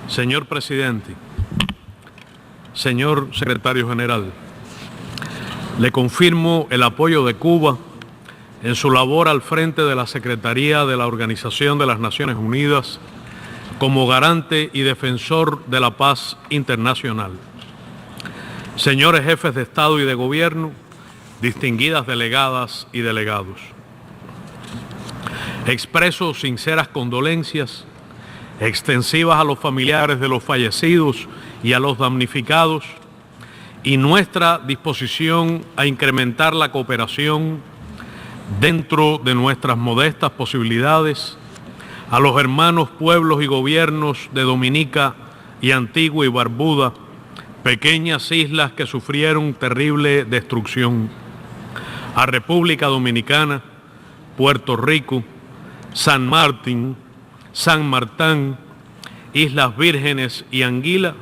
Señor presidente, señor secretario general, le confirmo el apoyo de Cuba en su labor al frente de la Secretaría de la Organización de las Naciones Unidas como garante y defensor de la paz internacional. Señores jefes de Estado y de Gobierno, distinguidas delegadas y delegados, expreso sinceras condolencias extensivas a los familiares de los fallecidos y a los damnificados y nuestra disposición a incrementar la cooperación dentro de nuestras modestas posibilidades a los hermanos pueblos y gobiernos de Dominica y Antigua y Barbuda, pequeñas islas que sufrieron terrible destrucción, a República Dominicana, Puerto Rico, San Martín, San Martín, Islas Vírgenes y Anguila,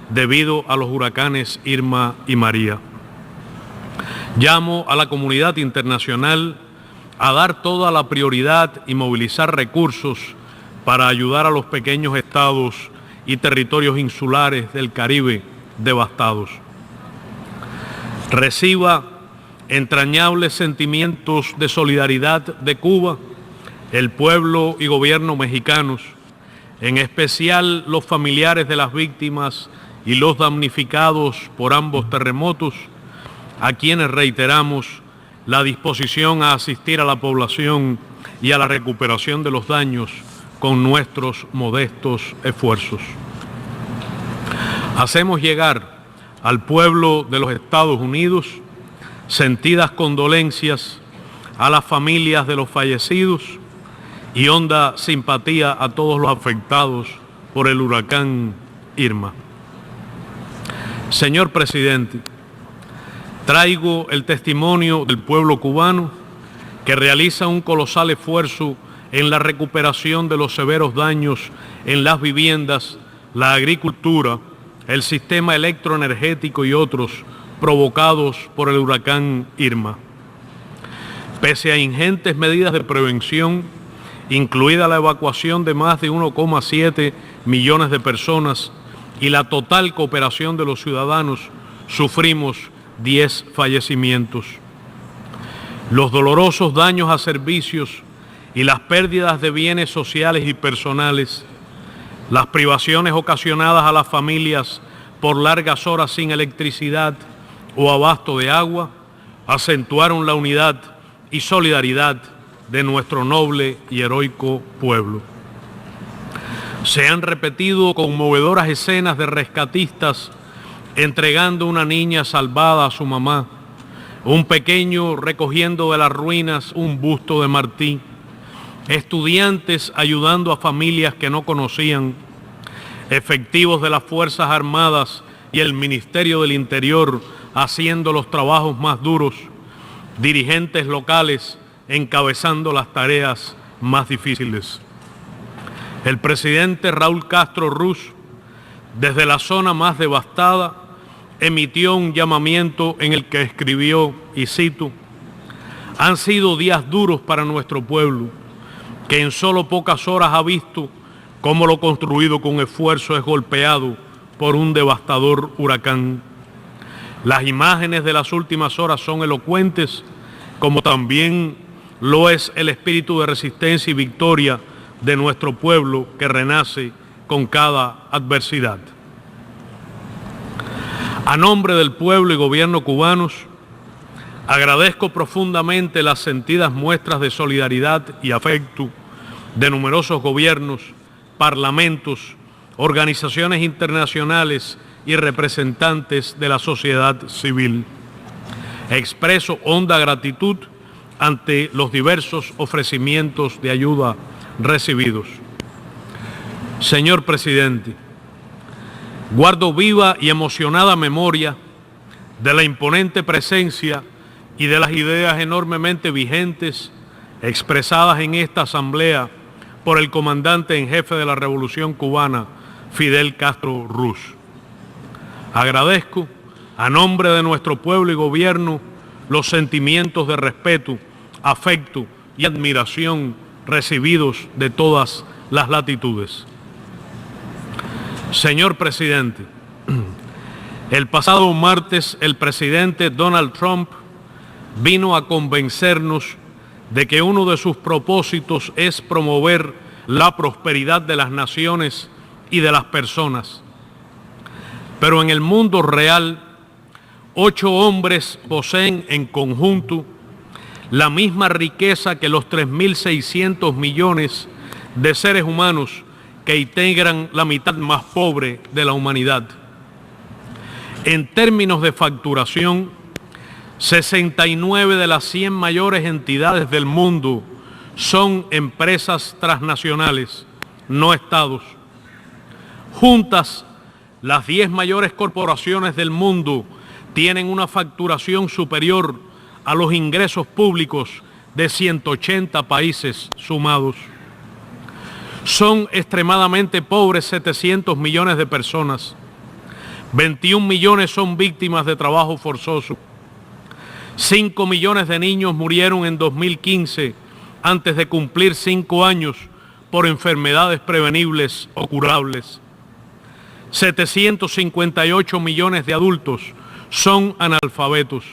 debido a los huracanes Irma y María. Llamo a la comunidad internacional a dar toda la prioridad y movilizar recursos para ayudar a los pequeños estados y territorios insulares del Caribe devastados. Reciba entrañables sentimientos de solidaridad de Cuba, el pueblo y gobierno mexicanos, en especial los familiares de las víctimas y los damnificados por ambos terremotos, a quienes reiteramos la disposición a asistir a la población y a la recuperación de los daños con nuestros modestos esfuerzos. Hacemos llegar al pueblo de los Estados Unidos sentidas condolencias a las familias de los fallecidos y honda simpatía a todos los afectados por el huracán Irma. Señor presidente, traigo el testimonio del pueblo cubano que realiza un colosal esfuerzo en la recuperación de los severos daños en las viviendas, la agricultura, el sistema electroenergético y otros provocados por el huracán Irma. Pese a ingentes medidas de prevención, incluida la evacuación de más de 1,7 millones de personas y la total cooperación de los ciudadanos, sufrimos 10 fallecimientos. Los dolorosos daños a servicios y las pérdidas de bienes sociales y personales, las privaciones ocasionadas a las familias por largas horas sin electricidad o abasto de agua, acentuaron la unidad y solidaridad de nuestro noble y heroico pueblo. Se han repetido conmovedoras escenas de rescatistas entregando una niña salvada a su mamá, un pequeño recogiendo de las ruinas un busto de Martí, estudiantes ayudando a familias que no conocían, efectivos de las Fuerzas Armadas y el Ministerio del Interior haciendo los trabajos más duros, dirigentes locales encabezando las tareas más difíciles. El presidente Raúl Castro Ruz, desde la zona más devastada, emitió un llamamiento en el que escribió, y cito: «Han sido días duros para nuestro pueblo, que en solo pocas horas ha visto cómo lo construido con esfuerzo es golpeado por un devastador huracán. Las imágenes de las últimas horas son elocuentes, como también lo es el espíritu de resistencia y victoria de nuestro pueblo que renace con cada adversidad». A nombre del pueblo y gobierno cubanos, agradezco profundamente las sentidas muestras de solidaridad y afecto de numerosos gobiernos, parlamentos, organizaciones internacionales y representantes de la sociedad civil. Expreso honda gratitud ante los diversos ofrecimientos de ayuda recibidos. Señor presidente, guardo viva y emocionada memoria de la imponente presencia y de las ideas enormemente vigentes expresadas en esta asamblea por el comandante en jefe de la Revolución Cubana, Fidel Castro Ruz. Agradezco, a nombre de nuestro pueblo y gobierno, los sentimientos de respeto, afecto y admiración recibidos de todas las latitudes. Señor presidente, el pasado martes el presidente Donald Trump vino a convencernos de que uno de sus propósitos es promover la prosperidad de las naciones y de las personas. Pero en el mundo real, 8 hombres poseen en conjunto la misma riqueza que los 3.600 millones de seres humanos que integran la mitad más pobre de la humanidad. En términos de facturación, 69 de las 100 mayores entidades del mundo son empresas transnacionales, no estados. Juntas, las 10 mayores corporaciones del mundo tienen una facturación superior a los ingresos públicos de 180 países sumados. Son extremadamente pobres 700 millones de personas. 21 millones son víctimas de trabajo forzoso. 5 millones de niños murieron en 2015 antes de cumplir 5 años por enfermedades prevenibles o curables. 758 millones de adultos son analfabetos.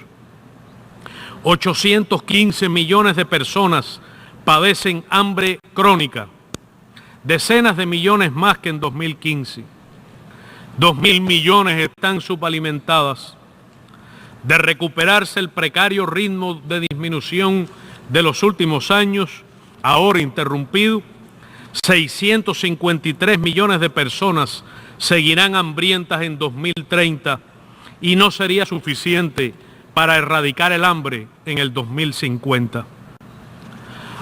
815 millones de personas padecen hambre crónica. Decenas de millones más que en 2015. 2.000 millones están subalimentadas. De recuperarse el precario ritmo de disminución de los últimos años, ahora interrumpido, 653 millones de personas seguirán hambrientas en 2030 y no sería suficiente para erradicar el hambre en el 2050.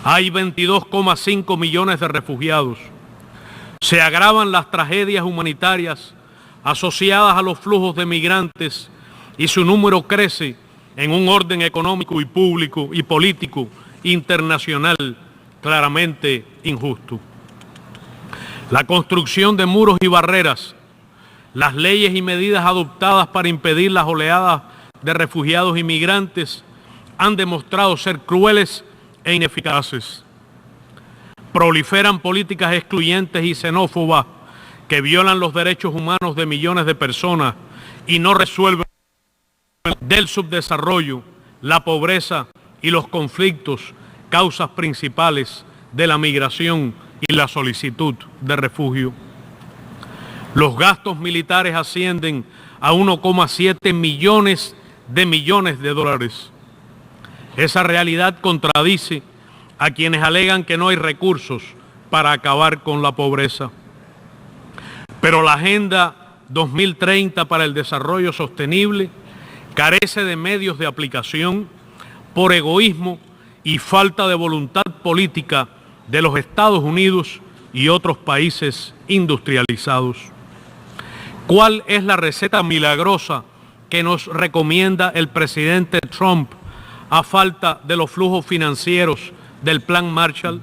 Hay 22,5 millones de refugiados. Se agravan las tragedias humanitarias asociadas a los flujos de migrantes y su número crece en un orden económico y público y político internacional claramente injusto. La construcción de muros y barreras, las leyes y medidas adoptadas para impedir las oleadas de refugiados y migrantes han demostrado ser crueles e ineficaces. Proliferan políticas excluyentes y xenófobas que violan los derechos humanos de millones de personas y no resuelven del subdesarrollo, la pobreza y los conflictos, causas principales de la migración y la solicitud de refugio. Los gastos militares ascienden a 1,7 millones de dólares. Esa realidad contradice a quienes alegan que no hay recursos para acabar con la pobreza. Pero la Agenda 2030 para el Desarrollo Sostenible carece de medios de aplicación por egoísmo y falta de voluntad política de los Estados Unidos y otros países industrializados. ¿Cuál es la receta milagrosa que nos recomienda el presidente Trump a falta de los flujos financieros del Plan Marshall?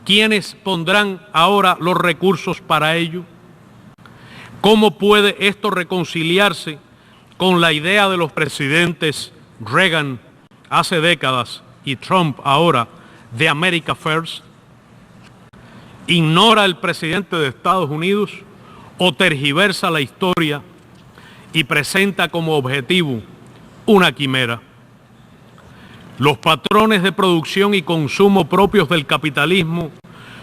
¿Quiénes pondrán ahora los recursos para ello? ¿Cómo puede esto reconciliarse con la idea de los presidentes Reagan hace décadas y Trump ahora de America First? ¿Ignora el presidente de Estados Unidos o tergiversa la historia y presenta como objetivo una quimera? Los patrones de producción y consumo propios del capitalismo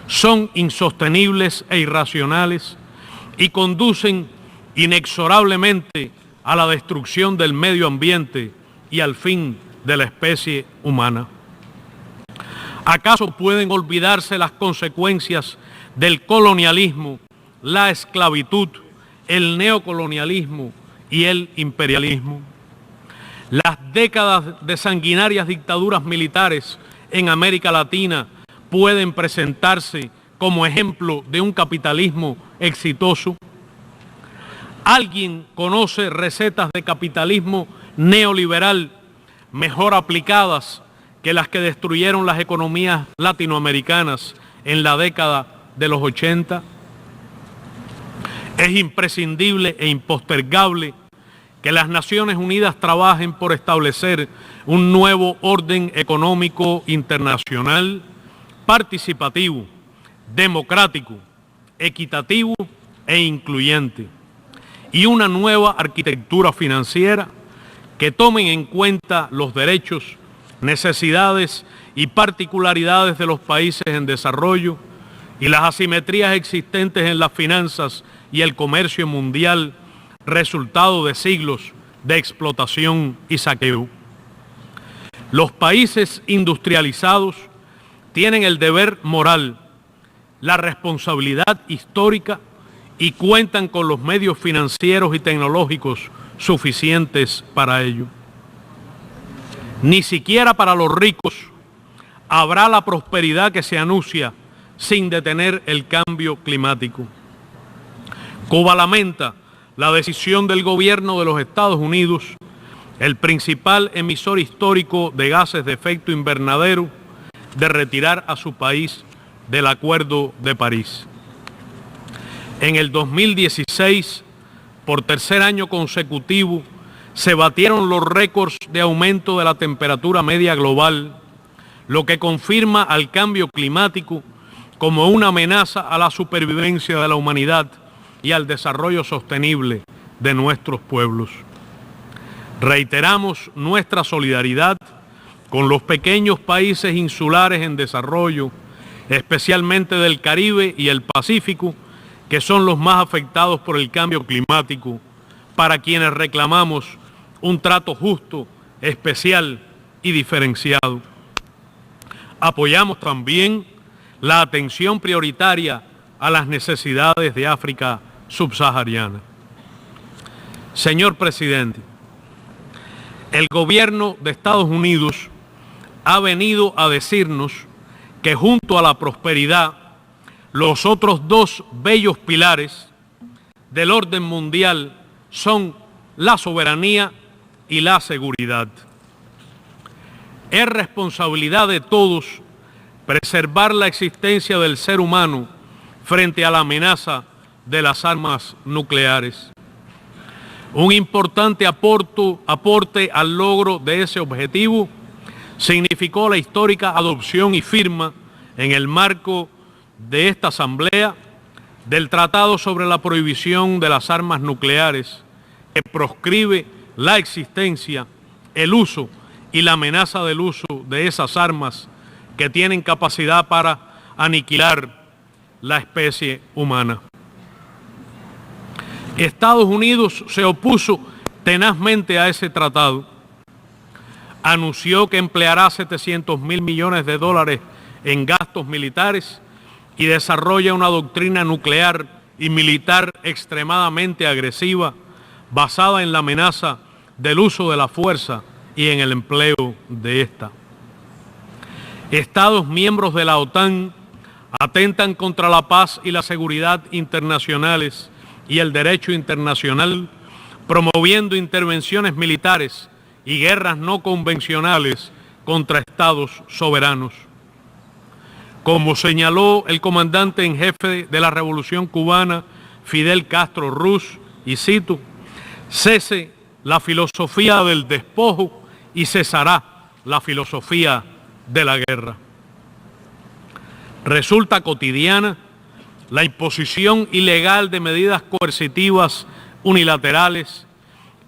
son insostenibles e irracionales y conducen inexorablemente a la destrucción del medio ambiente y al fin de la especie humana. ¿Acaso pueden olvidarse las consecuencias del colonialismo, la esclavitud, el neocolonialismo y el imperialismo? Las décadas de sanguinarias dictaduras militares en América Latina pueden presentarse como ejemplo de un capitalismo exitoso. ¿Alguien conoce recetas de capitalismo neoliberal mejor aplicadas que las que destruyeron las economías latinoamericanas en la década de los 80? Es imprescindible e impostergable que las Naciones Unidas trabajen por establecer un nuevo orden económico internacional, participativo, democrático, equitativo e incluyente, y una nueva arquitectura financiera que tomen en cuenta los derechos, necesidades y particularidades de los países en desarrollo y las asimetrías existentes en las finanzas y el comercio mundial, resultado de siglos de explotación y saqueo. Los países industrializados tienen el deber moral, la responsabilidad histórica y cuentan con los medios financieros y tecnológicos suficientes para ello. Ni siquiera para los ricos habrá la prosperidad que se anuncia sin detener el cambio climático. Cuba lamenta la decisión del gobierno de los Estados Unidos, el principal emisor histórico de gases de efecto invernadero, de retirar a su país del Acuerdo de París. En el 2016, por tercer año consecutivo, se batieron los récords de aumento de la temperatura media global, lo que confirma al cambio climático como una amenaza a la supervivencia de la humanidad y al desarrollo sostenible de nuestros pueblos. Reiteramos nuestra solidaridad con los pequeños países insulares en desarrollo, especialmente del Caribe y el Pacífico, que son los más afectados por el cambio climático, para quienes reclamamos un trato justo, especial y diferenciado. Apoyamos también la atención prioritaria a las necesidades de África subsahariana. Señor presidente, el gobierno de Estados Unidos ha venido a decirnos que junto a la prosperidad, los otros dos bellos pilares del orden mundial son la soberanía y la seguridad. Es responsabilidad de todos preservar la existencia del ser humano frente a la amenaza de las armas nucleares. Un importante aporte al logro de ese objetivo significó la histórica adopción y firma en el marco de esta Asamblea del Tratado sobre la Prohibición de las Armas Nucleares, que proscribe la existencia, el uso y la amenaza del uso de esas armas que tienen capacidad para aniquilar la especie humana. Estados Unidos se opuso tenazmente a ese tratado. Anunció que empleará 700.000 millones de dólares en gastos militares y desarrolla una doctrina nuclear y militar extremadamente agresiva, basada en la amenaza del uso de la fuerza y en el empleo de esta. Estados miembros de la OTAN atentan contra la paz y la seguridad internacionales y el derecho internacional, promoviendo intervenciones militares y guerras no convencionales contra estados soberanos. Como señaló el comandante en jefe de la Revolución Cubana, Fidel Castro Ruz, y cito, cese la filosofía del despojo y cesará la filosofía de la guerra. Resulta cotidiana la imposición ilegal de medidas coercitivas unilaterales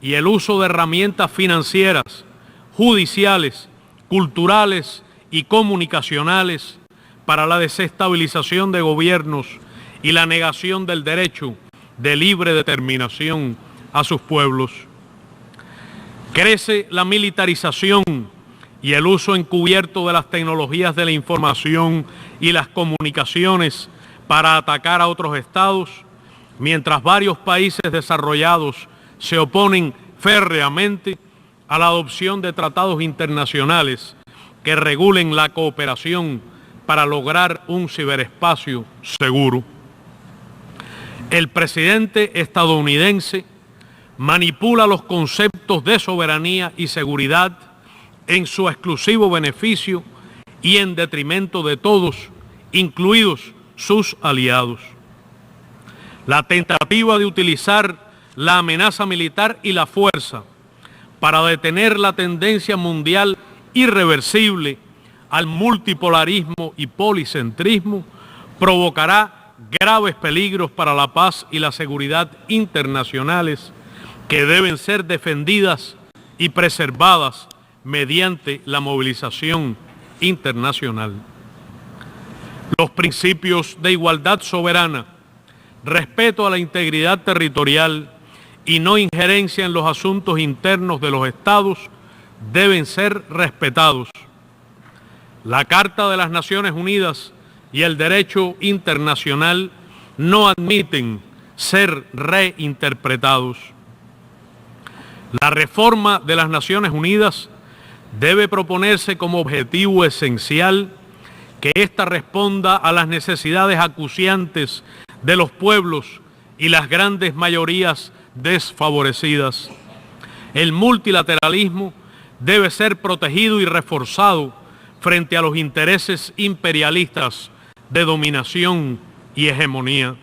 y el uso de herramientas financieras, judiciales, culturales y comunicacionales para la desestabilización de gobiernos y la negación del derecho de libre determinación a sus pueblos. Crece la militarización y el uso encubierto de las tecnologías de la información y las comunicaciones para atacar a otros estados, mientras varios países desarrollados se oponen férreamente a la adopción de tratados internacionales que regulen la cooperación para lograr un ciberespacio seguro. El presidente estadounidense manipula los conceptos de soberanía y seguridad en su exclusivo beneficio y en detrimento de todos, incluidos sus aliados. La tentativa de utilizar la amenaza militar y la fuerza para detener la tendencia mundial irreversible al multipolarismo y policentrismo provocará graves peligros para la paz y la seguridad internacionales que deben ser defendidas y preservadas mediante la movilización internacional. Los principios de igualdad soberana, respeto a la integridad territorial y no injerencia en los asuntos internos de los estados deben ser respetados. La Carta de las Naciones Unidas y el derecho internacional no admiten ser reinterpretados. La reforma de las Naciones Unidas debe proponerse como objetivo esencial que ésta responda a las necesidades acuciantes de los pueblos y las grandes mayorías desfavorecidas. El multilateralismo debe ser protegido y reforzado frente a los intereses imperialistas de dominación y hegemonía.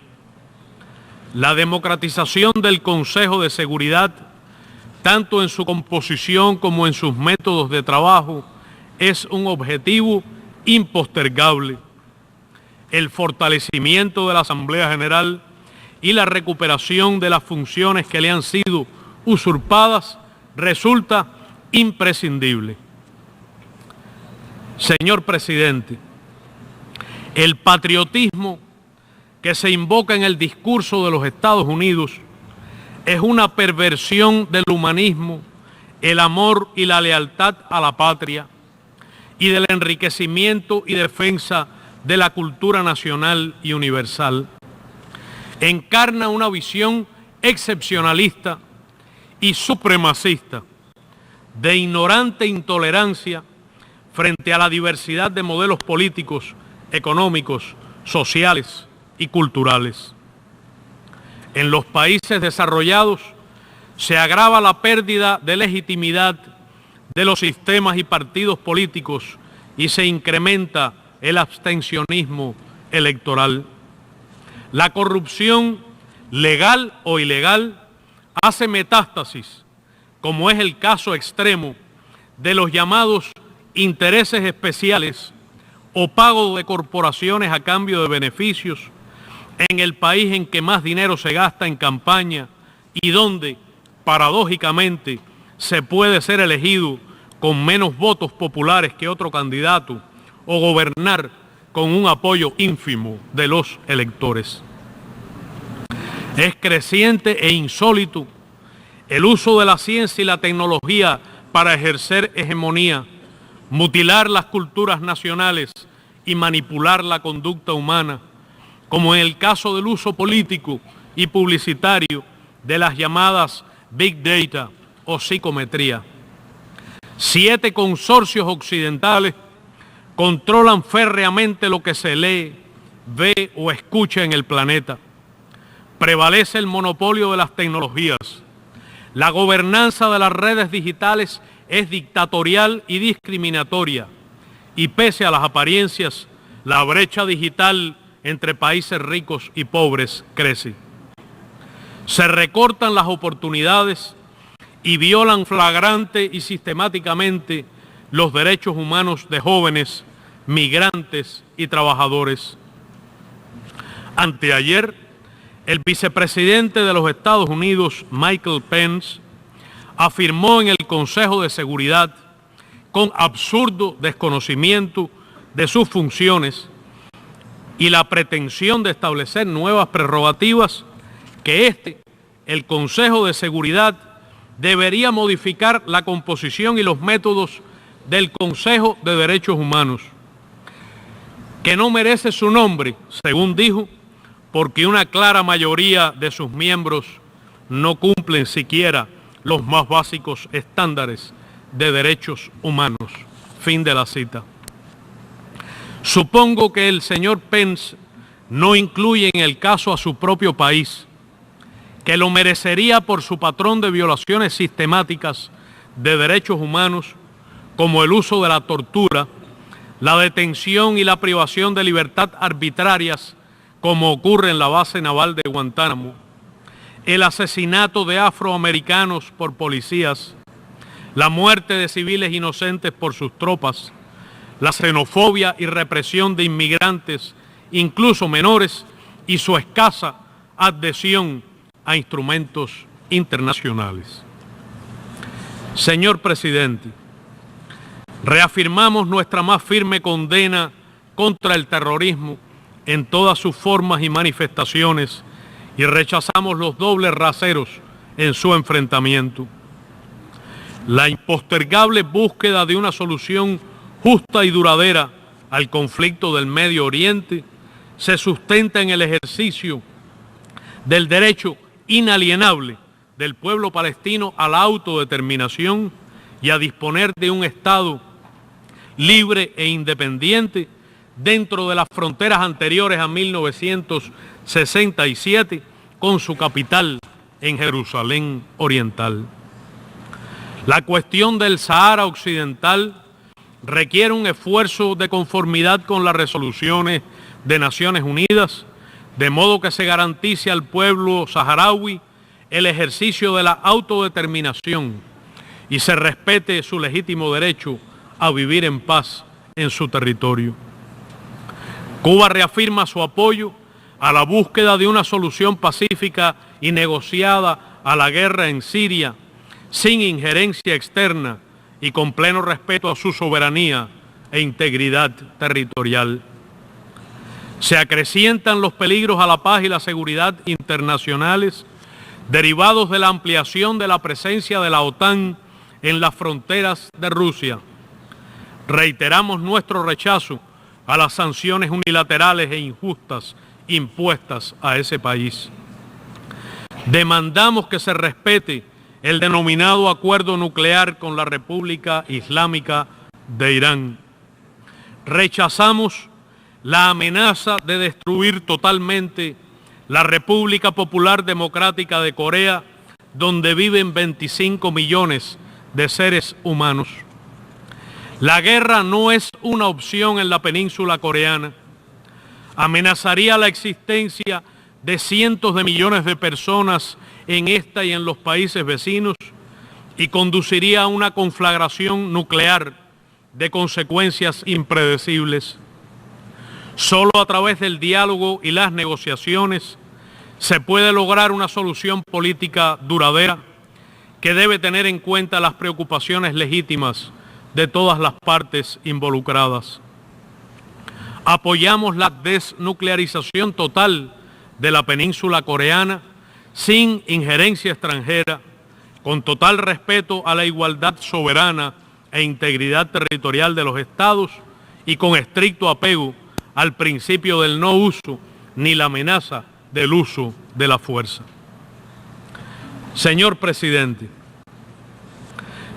La democratización del Consejo de Seguridad, tanto en su composición como en sus métodos de trabajo, es un objetivo impostergable. El fortalecimiento de la Asamblea General y la recuperación de las funciones que le han sido usurpadas resulta imprescindible. Señor presidente, el patriotismo que se invoca en el discurso de los Estados Unidos es una perversión del humanismo, el amor y la lealtad a la patria y del enriquecimiento y defensa de la cultura nacional y universal. Encarna una visión excepcionalista y supremacista de ignorante intolerancia frente a la diversidad de modelos políticos, económicos, sociales y culturales. En los países desarrollados se agrava la pérdida de legitimidad de los sistemas y partidos políticos y se incrementa el abstencionismo electoral. La corrupción, legal o ilegal, hace metástasis, como es el caso extremo de los llamados intereses especiales o pago de corporaciones a cambio de beneficios en el país en que más dinero se gasta en campaña y donde, paradójicamente, se puede ser elegido con menos votos populares que otro candidato o gobernar con un apoyo ínfimo de los electores. Es creciente e insólito el uso de la ciencia y la tecnología para ejercer hegemonía, mutilar las culturas nacionales y manipular la conducta humana, como en el caso del uso político y publicitario de las llamadas Big Data o psicometría. 7 consorcios occidentales controlan férreamente lo que se lee, ve o escucha en el planeta. Prevalece el monopolio de las tecnologías. La gobernanza de las redes digitales es dictatorial y discriminatoria, y pese a las apariencias, la brecha digital entre países ricos y pobres crece. Se recortan las oportunidades y violan flagrante y sistemáticamente los derechos humanos de jóvenes, migrantes y trabajadores. Anteayer, el vicepresidente de los Estados Unidos, Michael Pence, afirmó en el Consejo de Seguridad, con absurdo desconocimiento de sus funciones y la pretensión de establecer nuevas prerrogativas, que el Consejo de Seguridad, debería modificar la composición y los métodos del Consejo de Derechos Humanos, que no merece su nombre, según dijo, porque una clara mayoría de sus miembros no cumplen siquiera los más básicos estándares de derechos humanos. Fin de la cita. Supongo que el señor Pence no incluye en el caso a su propio país, que lo merecería por su patrón de violaciones sistemáticas de derechos humanos, como el uso de la tortura, la detención y la privación de libertad arbitrarias, como ocurre en la base naval de Guantánamo, el asesinato de afroamericanos por policías, la muerte de civiles inocentes por sus tropas, la xenofobia y represión de inmigrantes, incluso menores, y su escasa adhesión a instrumentos internacionales. Señor presidente, reafirmamos nuestra más firme condena contra el terrorismo en todas sus formas y manifestaciones y rechazamos los dobles raseros en su enfrentamiento. La impostergable búsqueda de una solución justa y duradera al conflicto del Medio Oriente se sustenta en el ejercicio del derecho inalienable del pueblo palestino a la autodeterminación y a disponer de un Estado libre e independiente dentro de las fronteras anteriores a 1967, con su capital en Jerusalén Oriental. La cuestión del Sahara Occidental requiere un esfuerzo de conformidad con las resoluciones de Naciones Unidas, de modo que se garantice al pueblo saharaui el ejercicio de la autodeterminación y se respete su legítimo derecho a vivir en paz en su territorio. Cuba reafirma su apoyo a la búsqueda de una solución pacífica y negociada a la guerra en Siria, sin injerencia externa y con pleno respeto a su soberanía e integridad territorial. Se acrecientan los peligros a la paz y la seguridad internacionales derivados de la ampliación de la presencia de la OTAN en las fronteras de Rusia. Reiteramos nuestro rechazo a las sanciones unilaterales e injustas impuestas a ese país. Demandamos que se respete el denominado acuerdo nuclear con la República Islámica de Irán. Rechazamos la amenaza de destruir totalmente la República Popular Democrática de Corea, donde viven 25 millones de seres humanos. La guerra no es una opción en la península coreana. Amenazaría la existencia de cientos de millones de personas en esta y en los países vecinos y conduciría a una conflagración nuclear de consecuencias impredecibles. Solo a través del diálogo y las negociaciones se puede lograr una solución política duradera que debe tener en cuenta las preocupaciones legítimas de todas las partes involucradas. Apoyamos la desnuclearización total de la península coreana sin injerencia extranjera, con total respeto a la igualdad soberana e integridad territorial de los estados y con estricto apego al principio del no uso ni la amenaza del uso de la fuerza. Señor presidente,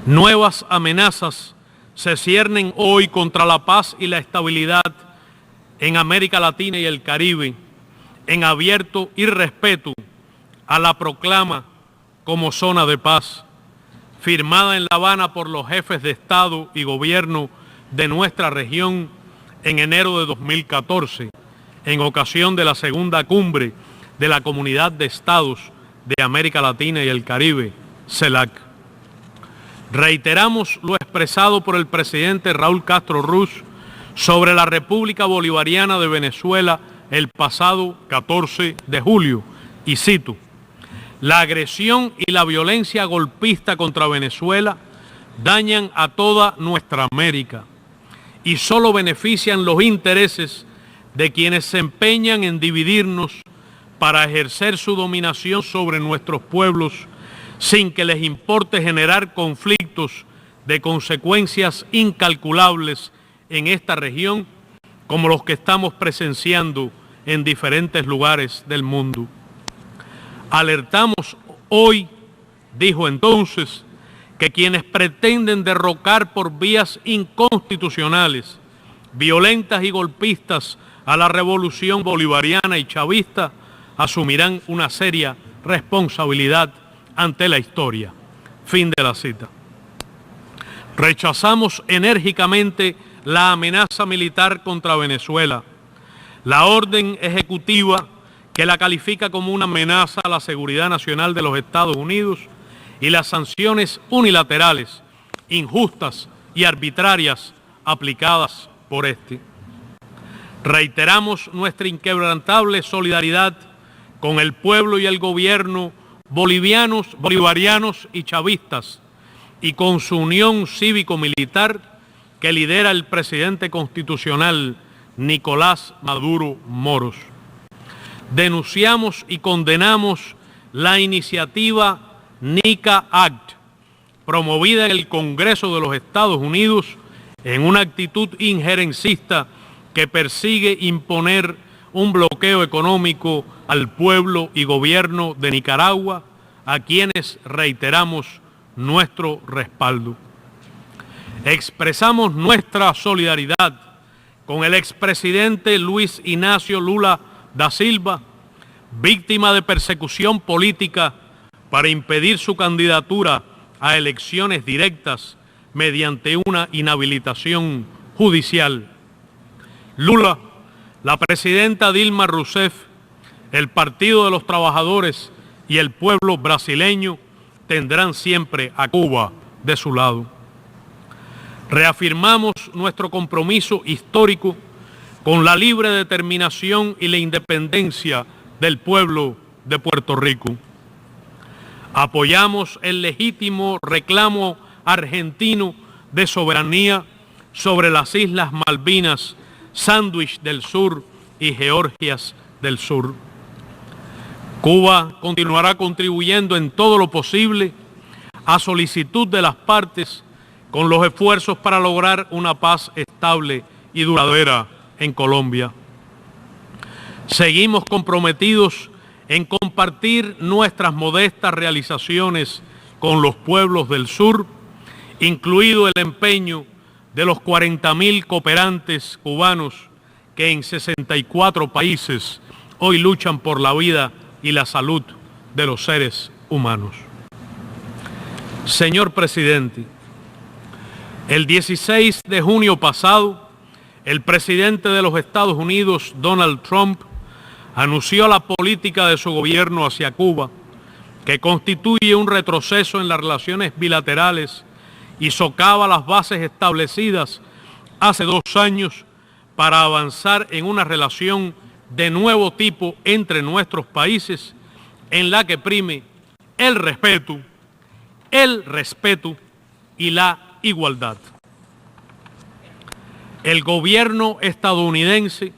nuevas amenazas se ciernen hoy contra la paz y la estabilidad en América Latina y el Caribe, en abierto irrespeto a la proclama como zona de paz, firmada en La Habana por los jefes de Estado y Gobierno de nuestra región en enero de 2014, en ocasión de la segunda cumbre de la Comunidad de Estados de América Latina y el Caribe, CELAC. Reiteramos lo expresado por el presidente Raúl Castro Ruz sobre la República Bolivariana de Venezuela el pasado 14 de julio, y cito: la agresión y la violencia golpista contra Venezuela dañan a toda nuestra América y solo benefician los intereses de quienes se empeñan en dividirnos para ejercer su dominación sobre nuestros pueblos sin que les importe generar conflictos de consecuencias incalculables en esta región, como los que estamos presenciando en diferentes lugares del mundo. Alertamos hoy, dijo entonces, que quienes pretenden derrocar por vías inconstitucionales, violentas y golpistas a la revolución bolivariana y chavista, asumirán una seria responsabilidad ante la historia. Fin de la cita. Rechazamos enérgicamente la amenaza militar contra Venezuela, la orden ejecutiva que la califica como una amenaza a la seguridad nacional de los Estados Unidos y las sanciones unilaterales, injustas y arbitrarias aplicadas por este. Reiteramos nuestra inquebrantable solidaridad con el pueblo y el gobierno bolivarianos y chavistas, y con su unión cívico-militar que lidera el presidente constitucional Nicolás Maduro Moros. Denunciamos y condenamos la iniciativa NICA Act, promovida en el Congreso de los Estados Unidos en una actitud injerencista que persigue imponer un bloqueo económico al pueblo y gobierno de Nicaragua, a quienes reiteramos nuestro respaldo. Expresamos nuestra solidaridad con el expresidente Luis Ignacio Lula da Silva, víctima de persecución política para impedir su candidatura a elecciones directas mediante una inhabilitación judicial. Lula, la presidenta Dilma Rousseff, el Partido de los Trabajadores y el pueblo brasileño tendrán siempre a Cuba de su lado. Reafirmamos nuestro compromiso histórico con la libre determinación y la independencia del pueblo de Puerto Rico. Apoyamos el legítimo reclamo argentino de soberanía sobre las Islas Malvinas, Sándwich del Sur y Georgias del Sur. Cuba continuará contribuyendo en todo lo posible a solicitud de las partes con los esfuerzos para lograr una paz estable y duradera en Colombia. Seguimos comprometidos en compartir nuestras modestas realizaciones con los pueblos del sur, incluido el empeño de los 40.000 cooperantes cubanos que en 64 países hoy luchan por la vida y la salud de los seres humanos. Señor presidente, el 16 de junio pasado, el presidente de los Estados Unidos, Donald Trump, anunció la política de su gobierno hacia Cuba, que constituye un retroceso en las relaciones bilaterales y socava las bases establecidas hace 2 años para avanzar en una relación de nuevo tipo entre nuestros países, en la que prime el respeto y la igualdad. El gobierno estadounidense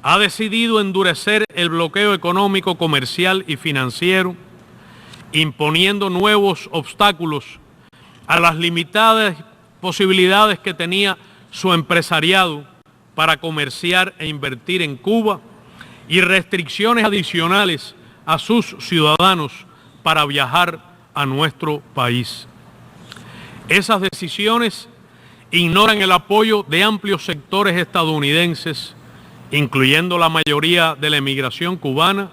ha decidido endurecer el bloqueo económico, comercial y financiero, imponiendo nuevos obstáculos a las limitadas posibilidades que tenía su empresariado para comerciar e invertir en Cuba, y restricciones adicionales a sus ciudadanos para viajar a nuestro país. Esas decisiones ignoran el apoyo de amplios sectores estadounidenses, incluyendo la mayoría de la emigración cubana,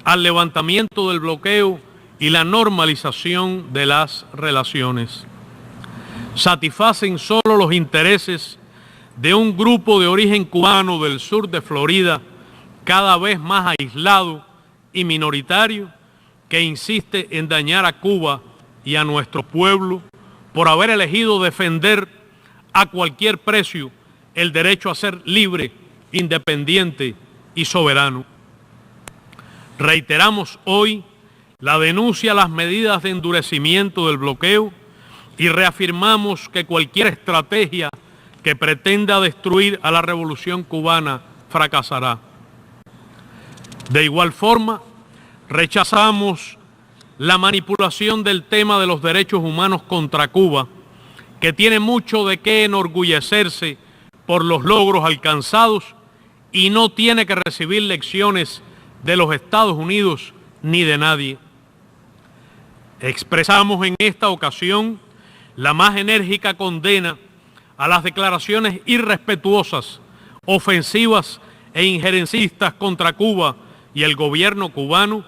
al levantamiento del bloqueo y la normalización de las relaciones. Satisfacen solo los intereses de un grupo de origen cubano del sur de Florida, cada vez más aislado y minoritario, que insiste en dañar a Cuba y a nuestro pueblo por haber elegido defender a cualquier precio el derecho a ser libre, independiente y soberano. Reiteramos hoy la denuncia a las medidas de endurecimiento del bloqueo y reafirmamos que cualquier estrategia que pretenda destruir a la revolución cubana fracasará. De igual forma, rechazamos la manipulación del tema de los derechos humanos contra Cuba, que tiene mucho de qué enorgullecerse por los logros alcanzados y no tiene que recibir lecciones de los Estados Unidos ni de nadie. Expresamos en esta ocasión la más enérgica condena a las declaraciones irrespetuosas, ofensivas e injerencistas contra Cuba y el gobierno cubano,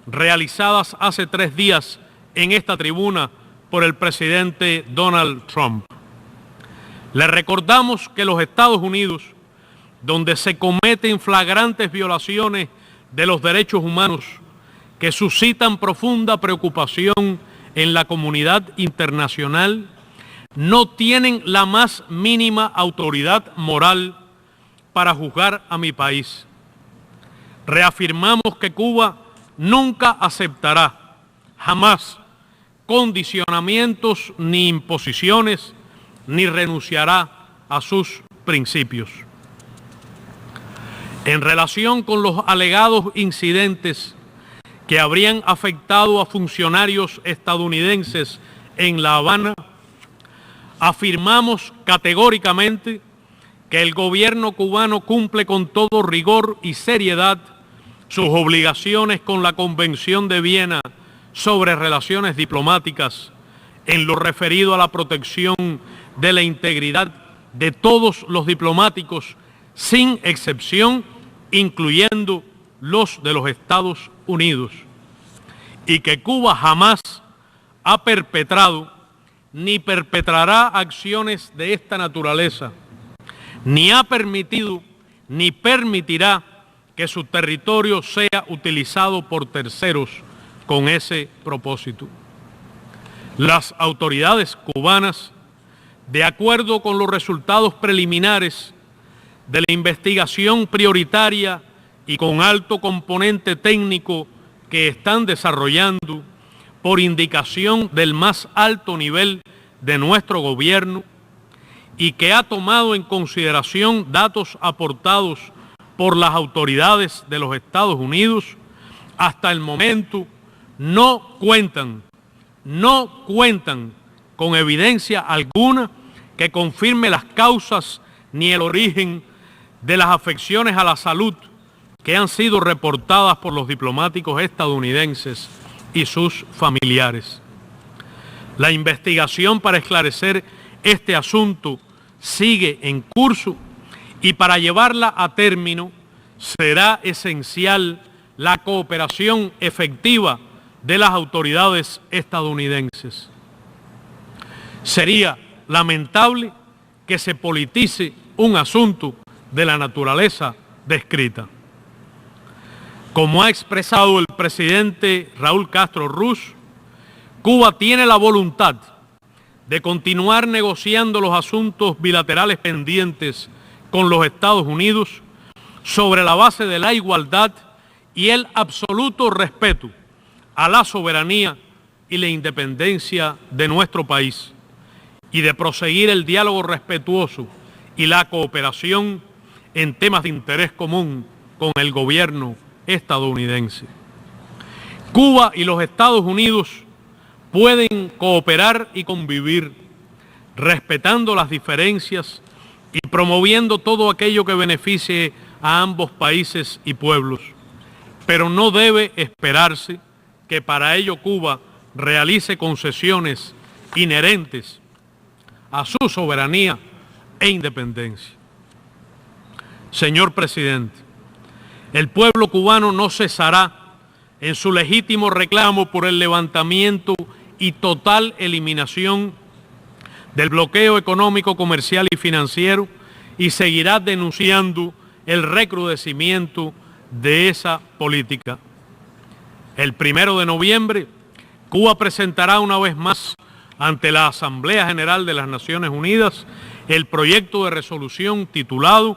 realizadas hace 3 días en esta tribuna por el presidente Donald Trump. Le recordamos que los Estados Unidos, donde se cometen flagrantes violaciones de los derechos humanos que suscitan profunda preocupación en la comunidad internacional, no tienen la más mínima autoridad moral para juzgar a mi país. Reafirmamos que Cuba nunca aceptará, jamás, condicionamientos ni imposiciones, ni renunciará a sus principios. En relación con los alegados incidentes que habrían afectado a funcionarios estadounidenses en La Habana, afirmamos categóricamente que el gobierno cubano cumple con todo rigor y seriedad sus obligaciones con la Convención de Viena sobre relaciones diplomáticas en lo referido a la protección de la integridad de todos los diplomáticos, sin excepción, incluyendo los de los Estados Unidos, y que Cuba jamás ha perpetrado ni perpetrará acciones de esta naturaleza, ni ha permitido ni permitirá que su territorio sea utilizado por terceros con ese propósito. Las autoridades cubanas, de acuerdo con los resultados preliminares de la investigación prioritaria y con alto componente técnico que están desarrollando por indicación del más alto nivel de nuestro gobierno y que ha tomado en consideración datos aportados por las autoridades de los Estados Unidos, hasta el momento no cuentan con evidencia alguna que confirme las causas ni el origen de las afecciones a la salud que han sido reportadas por los diplomáticos estadounidenses y sus familiares. La investigación para esclarecer este asunto sigue en curso y para llevarla a término será esencial la cooperación efectiva de las autoridades estadounidenses. Sería lamentable que se politice un asunto de la naturaleza descrita. Como ha expresado el presidente Raúl Castro Ruz, Cuba tiene la voluntad de continuar negociando los asuntos bilaterales pendientes con los Estados Unidos sobre la base de la igualdad y el absoluto respeto a la soberanía y la independencia de nuestro país, y de proseguir el diálogo respetuoso y la cooperación en temas de interés común con el gobierno estadounidense. Cuba y los Estados Unidos pueden cooperar y convivir, respetando las diferencias y promoviendo todo aquello que beneficie a ambos países y pueblos, pero no debe esperarse que para ello Cuba realice concesiones inherentes a su soberanía e independencia. Señor presidente, el pueblo cubano no cesará en su legítimo reclamo por el levantamiento y total eliminación del bloqueo económico, comercial y financiero, y seguirá denunciando el recrudecimiento de esa política. El 1 de noviembre, Cuba presentará una vez más ante la Asamblea General de las Naciones Unidas el proyecto de resolución titulado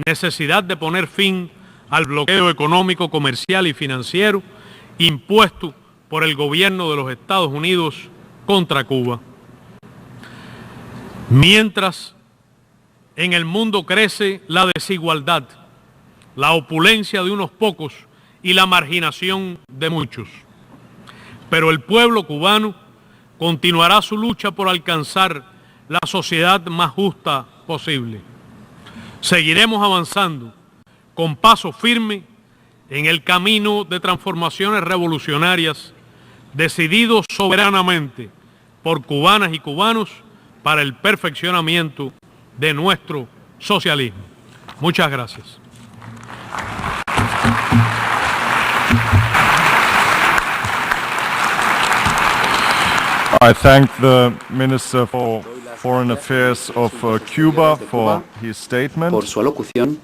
Necesidad de poner fin al bloqueo económico, comercial y financiero impuesto por el gobierno de los Estados Unidos contra Cuba. Mientras en el mundo crece la desigualdad, la opulencia de unos pocos y la marginación de muchos, pero el pueblo cubano continuará su lucha por alcanzar la sociedad más justa posible. Seguiremos avanzando con paso firme en el camino de transformaciones revolucionarias, decididos soberanamente por cubanas y cubanos para el perfeccionamiento de nuestro socialismo. Muchas gracias. I thank the Minister for Foreign Affairs of Cuba for his statement. Por su alocución.